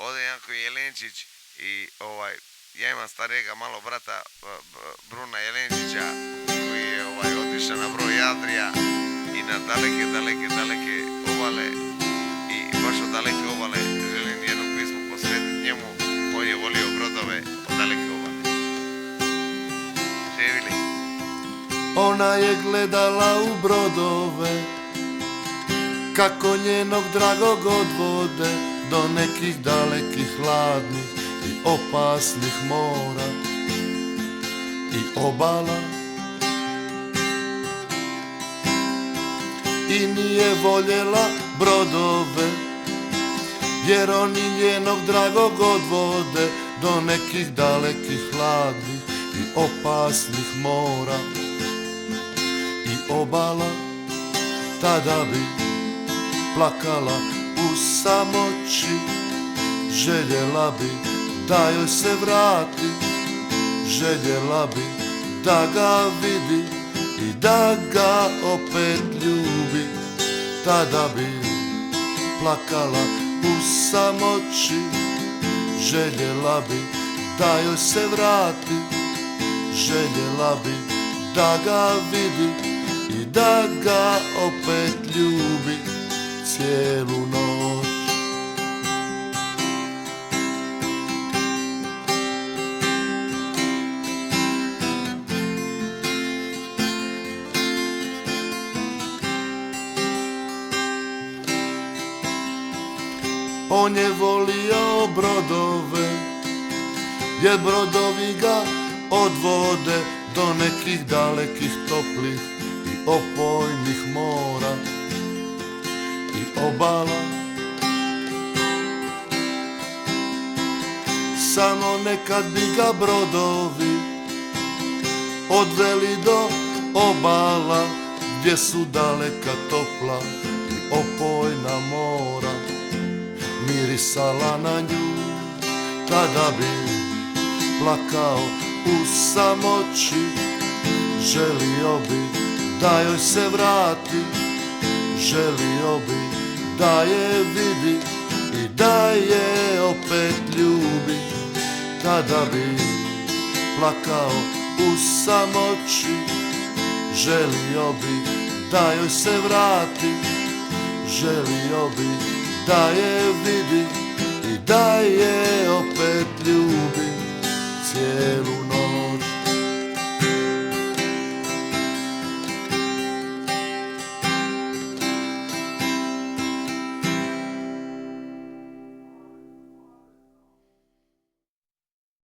Ode Janko Jelenčić i ja imam starijega malo brata Bruna Jelenčića koji je otišao na broj Adrija i na daleke obale i baš od daleke obale želim jednu pismu posvetiti njemu. On je volio brodove od daleke obale. Živili. Ona je gledala u brodove kako njenog dragog odvode do nekih dalekih hladnih i opasnih mora i obala. I nije voljela brodove jer oni njenog dragog odvode do nekih dalekih hladnih i opasnih mora i obala. Tada bi plakala u samoći, željela bi da joj se vrati, željela bi da ga vidi i da ga opet ljubi. Tada bi plakala u samoći, željela bi da joj se vrati, željela bi da ga vidi i da ga opet ljubi cijelu noć. On je volio brodove jer brodovi ga odvode do nekih dalekih toplih i opojnih mora i obala. Samo nekad bi ga brodovi odveli do obala gdje su daleka topla i opojna mora mirisala na nju. Tada bi plakao u samoći, želio bi da joj se vrati, želio bi da je vidi i da je opet ljubi. Tada bi plakao u samoći, želio bi da joj se vrati, želio bi da je vidi